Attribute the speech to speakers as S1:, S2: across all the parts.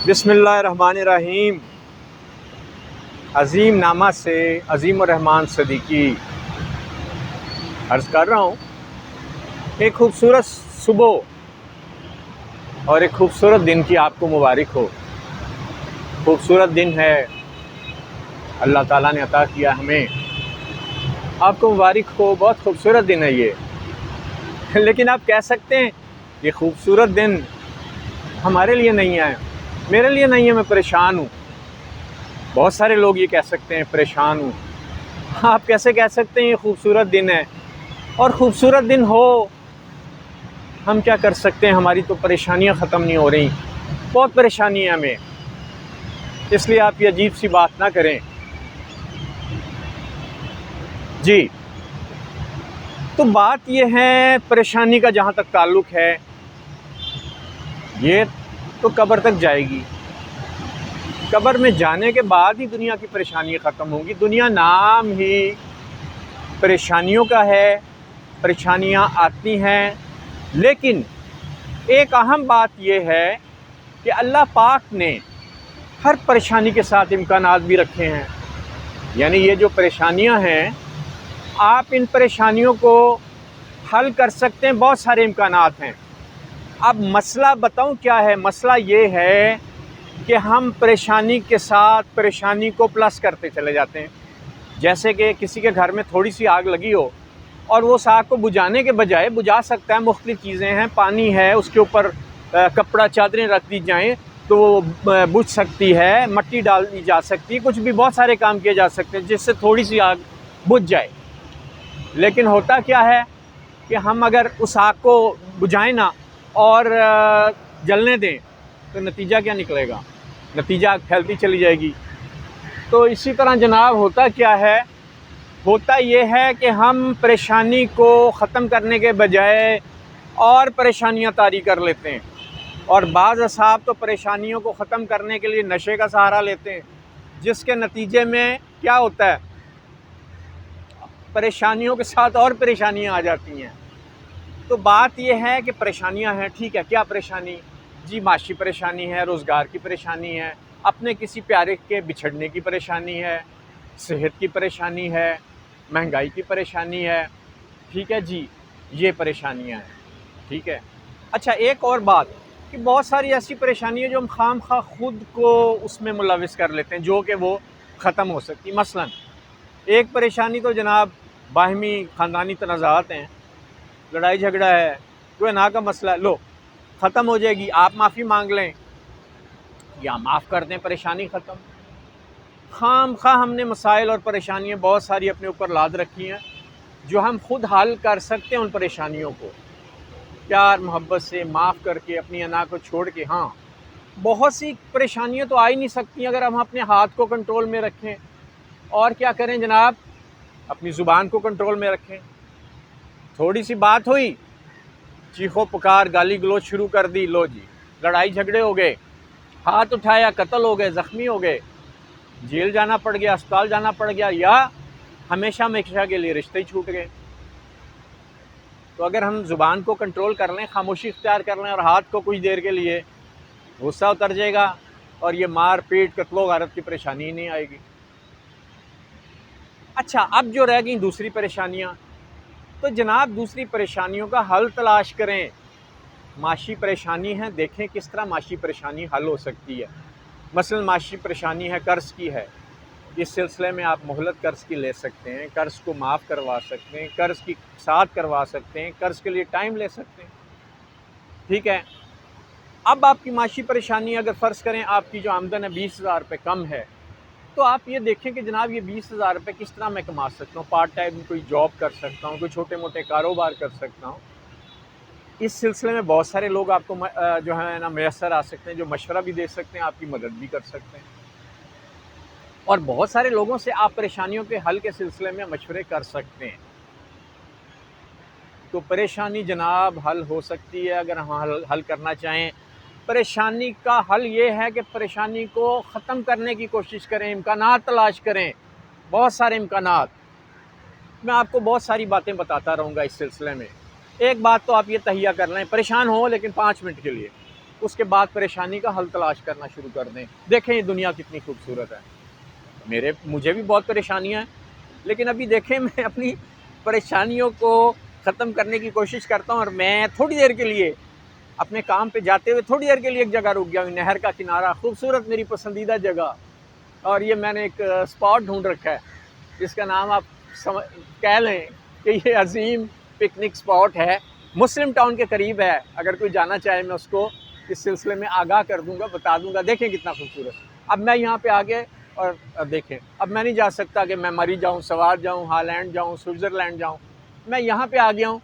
S1: بسم اللہ الرحمن الرحیم۔ عظیم نامہ سے عظیم الرحمن صدیقی عرض کر رہا ہوں، ایک خوبصورت صبح اور ایک خوبصورت دن کی آپ کو مبارک ہو۔ خوبصورت دن ہے، اللہ تعالیٰ نے عطا کیا ہمیں، آپ کو مبارک ہو، بہت خوبصورت دن ہے یہ۔ لیکن آپ کہہ سکتے ہیں یہ خوبصورت دن ہمارے لیے نہیں ہے، میرے لیے نہیں ہے، میں پریشان ہوں۔ بہت سارے لوگ یہ کہہ سکتے ہیں پریشان ہوں۔ آپ کیسے کہہ سکتے ہیں یہ خوبصورت دن ہے؟ اور خوبصورت دن ہو، ہم کیا کر سکتے ہیں؟ ہماری تو پریشانیاں ختم نہیں ہو رہی، بہت پریشانی ہے ہمیں، اس لیے آپ یہ عجیب سی بات نہ کریں۔ جی، تو بات یہ ہے پریشانی کا، جہاں تک تعلق ہے، یہ تو قبر تک جائے گی۔ قبر میں جانے کے بعد ہی دنیا کی پریشانیاں ختم ہوں گی۔ دنیا نام ہی پریشانیوں کا ہے، پریشانیاں آتی ہیں، لیکن ایک اہم بات یہ ہے کہ اللہ پاک نے ہر پریشانی کے ساتھ امکانات بھی رکھے ہیں۔ یعنی یہ جو پریشانیاں ہیں، آپ ان پریشانیوں کو حل کر سکتے ہیں، بہت سارے امکانات ہیں۔ اب مسئلہ بتاؤں کیا ہے؟ مسئلہ یہ ہے کہ ہم پریشانی کے ساتھ پریشانی کو پلس کرتے چلے جاتے ہیں۔ جیسے کہ کسی کے گھر میں تھوڑی سی آگ لگی ہو اور وہ اس آگ کو بجھانے کے بجائے، بجھا سکتا ہے، مختلف چیزیں ہیں، پانی ہے، اس کے اوپر کپڑا چادریں رکھ دی جائیں تو وہ بجھ سکتی ہے، مٹی ڈال دی جا سکتی ہے، کچھ بھی بہت سارے کام کیے جا سکتے ہیں جس سے تھوڑی سی آگ بجھ جائے۔ لیکن ہوتا کیا ہے کہ ہم اگر اس آگ کو بجھائیں نا اور جلنے دیں تو نتیجہ کیا نکلے گا؟ نتیجہ آگ پھیلتی چلی جائے گی۔ تو اسی طرح جناب ہوتا کیا ہے؟ ہوتا یہ ہے کہ ہم پریشانی کو ختم کرنے کے بجائے اور پریشانیاں طاری کر لیتے ہیں، اور بعض اصحاب تو پریشانیوں کو ختم کرنے کے لیے نشے کا سہارا لیتے ہیں، جس کے نتیجے میں کیا ہوتا ہے؟ پریشانیوں کے ساتھ اور پریشانیاں آ جاتی ہیں۔ تو بات یہ ہے کہ پریشانیاں ہیں، ٹھیک ہے، کیا پریشانی؟ جی، معاشی پریشانی ہے، روزگار کی پریشانی ہے، اپنے کسی پیارے کے بچھڑنے کی پریشانی ہے، صحت کی پریشانی ہے، مہنگائی کی پریشانی ہے، ٹھیک ہے جی، یہ پریشانیاں ہیں، ٹھیک ہے۔ اچھا، ایک اور بات کہ بہت ساری ایسی پریشانی ہے جو ہم خام خواہ خود کو اس میں ملوث کر لیتے ہیں، جو کہ وہ ختم ہو سکتی۔ مثلا ایک پریشانی تو جناب باہمی خاندانی تنازعات ہیں، لڑائی جھگڑا ہے، کوئی نا کا مسئلہ ہے، لو ختم ہو جائے گی، آپ معافی مانگ لیں یا معاف کر دیں، پریشانی ختم۔ خام خواہ ہم نے مسائل اور پریشانیاں بہت ساری اپنے اوپر لاد رکھی ہیں جو ہم خود حل کر سکتے ہیں۔ ان پریشانیوں کو پیار محبت سے معاف کر کے، اپنی انا کو چھوڑ کے۔ ہاں، بہت سی پریشانیاں تو آ ہی نہیں سکتی اگر ہم اپنے ہاتھ کو کنٹرول میں رکھیں۔ اور کیا کریں جناب؟ اپنی زبان کو کنٹرول میں رکھیں۔ تھوڑی سی بات ہوئی، چیخو پکار، گالی گلوچ شروع کر دی، لو جی، لڑائی جھگڑے ہو گئے، ہاتھ اٹھایا، قتل ہو گئے، زخمی ہو گئے، جیل جانا پڑ گیا، اسپتال جانا پڑ گیا، یا ہمیشہ ہمیشہ کے لیے رشتے ہی چھوٹ گئے۔ تو اگر ہم زبان کو کنٹرول کر لیں، خاموشی اختیار کر لیں، اور ہاتھ کو کچھ دیر کے لیے، غصہ اتر جائے گا اور یہ مار پیٹ، قتل و غارت کی پریشانی ہی نہیں آئے گی۔ اچھا، اب جو رہ گئیں دوسری پریشانیاں، تو جناب دوسری پریشانیوں کا حل تلاش کریں۔ معاشی پریشانی ہے، دیکھیں کس طرح معاشی پریشانی حل ہو سکتی ہے۔ مثلا معاشی پریشانی ہے، قرض کی ہے، اس سلسلے میں آپ مہلت قرض کی لے سکتے ہیں، قرض کو معاف کروا سکتے ہیں، قرض کی اقساط کروا سکتے ہیں، قرض کے لیے ٹائم لے سکتے ہیں، ٹھیک ہے۔ اب آپ کی معاشی پریشانی، اگر فرض کریں آپ کی جو آمدن ہے 20,000 روپے کم ہے، تو آپ یہ دیکھیں کہ جناب یہ 20,000 روپے کس طرح میں کما سکتا ہوں۔ پارٹ ٹائم کوئی جاب کر سکتا ہوں، کوئی چھوٹے موٹے کاروبار کر سکتا ہوں۔ اس سلسلے میں بہت سارے لوگ آپ کو جو ہے نا میسر آ سکتے ہیں، جو مشورہ بھی دے سکتے ہیں، آپ کی مدد بھی کر سکتے ہیں، اور بہت سارے لوگوں سے آپ پریشانیوں کے حل کے سلسلے میں مشورے کر سکتے ہیں۔ تو پریشانی جناب حل ہو سکتی ہے اگر ہم حل کرنا چاہیں۔ پریشانی کا حل یہ ہے کہ پریشانی کو ختم کرنے کی کوشش کریں، امکانات تلاش کریں، بہت سارے امکانات۔ میں آپ کو بہت ساری باتیں بتاتا رہوں گا اس سلسلے میں۔ ایک بات تو آپ یہ تہیہ کر لیں، پریشان ہو لیکن 5 منٹ کے لیے، اس کے بعد پریشانی کا حل تلاش کرنا شروع کر دیں. دیکھیں یہ دنیا کتنی خوبصورت ہے. مجھے بھی بہت پریشانیاں ہیں، لیکن ابھی دیکھیں میں اپنی پریشانیوں کو ختم کرنے کی کوشش کرتا ہوں، اور میں تھوڑی دیر کے لیے اپنے کام پہ جاتے ہوئے تھوڑی دیر کے لیے ایک جگہ رک گیا ہوں، نہر کا کنارہ، خوبصورت میری پسندیدہ جگہ. اور یہ میں نے ایک اسپاٹ ڈھونڈ رکھا ہے جس کا نام آپ کہہ لیں کہ یہ عظیم پکنک اسپاٹ ہے، مسلم ٹاؤن کے قریب ہے. اگر کوئی جانا چاہے میں اس کو اس سلسلے میں آگاہ کر دوں گا، بتا دوں گا. دیکھیں کتنا خوبصورت. اب میں یہاں پہ آگے اور دیکھیں اب میں نہیں جا سکتا کہ میں مری جاؤں، سوار جاؤں، ہالینڈ جاؤں، سوئٹزرلینڈ جاؤں. میں یہاں پہ آ گیا ہوں،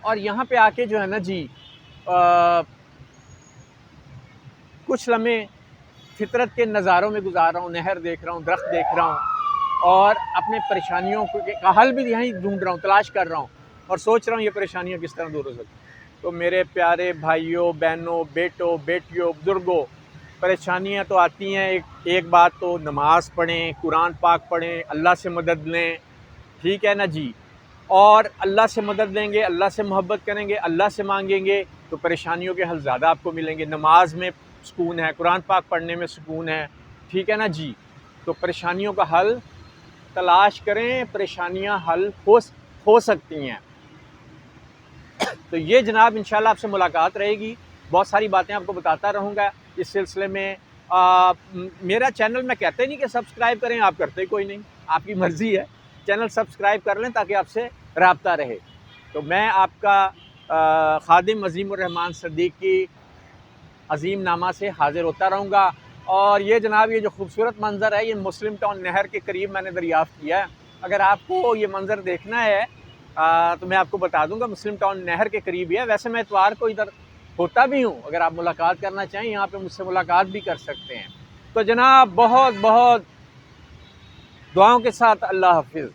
S1: اور یہاں پہ آ کے جو ہے نا جی کچھ لمحے فطرت کے نظاروں میں گزار رہا ہوں. نہر دیکھ رہا ہوں، درخت دیکھ رہا ہوں، اور اپنے پریشانیوں کا حل بھی یہیں ڈھونڈ رہا ہوں، تلاش کر رہا ہوں، اور سوچ رہا ہوں یہ پریشانیاں کس طرح دور ہو سکتی. تو میرے پیارے بھائیوں، بہنوں، بیٹوں، بیٹیوں، بزرگوں، پریشانیاں تو آتی ہیں. ایک بات تو نماز پڑھیں، قرآن پاک پڑھیں، اللہ سے مدد لیں، ٹھیک ہے نا جی. اور اللہ سے مدد لیں گے، اللہ سے محبت کریں گے، اللہ سے مانگیں گے تو پریشانیوں کے حل زیادہ آپ کو ملیں گے. نماز میں سکون ہے، قرآن پاک پڑھنے میں سکون ہے، ٹھیک ہے نا جی. تو پریشانیوں کا حل تلاش کریں، پریشانیاں حل ہو سکتی ہیں. تو یہ جناب انشاءاللہ آپ سے ملاقات رہے گی، بہت ساری باتیں آپ کو بتاتا رہوں گا اس سلسلے میں. میرا چینل میں کہتے نہیں کہ سبسکرائب کریں، آپ کرتے کوئی نہیں، آپ کی مرضی ہے. چینل سبسکرائب کر لیں تاکہ آپ سے رابطہ رہے. تو میں آپ کا خادم عظیم الرحمن صدیقی عظیم نامہ سے حاضر ہوتا رہوں گا. اور یہ جناب یہ جو خوبصورت منظر ہے، یہ مسلم ٹاؤن نہر کے قریب میں نے دریافت کیا ہے. اگر آپ کو یہ منظر دیکھنا ہے تو میں آپ کو بتا دوں گا، مسلم ٹاؤن نہر کے قریب ہی ہے. ویسے میں اتوار کو ادھر ہوتا بھی ہوں، اگر آپ ملاقات کرنا چاہیں یہاں پہ مجھ سے ملاقات بھی کر سکتے ہیں. تو جناب بہت بہت دعاؤں کے ساتھ اللہ حافظ.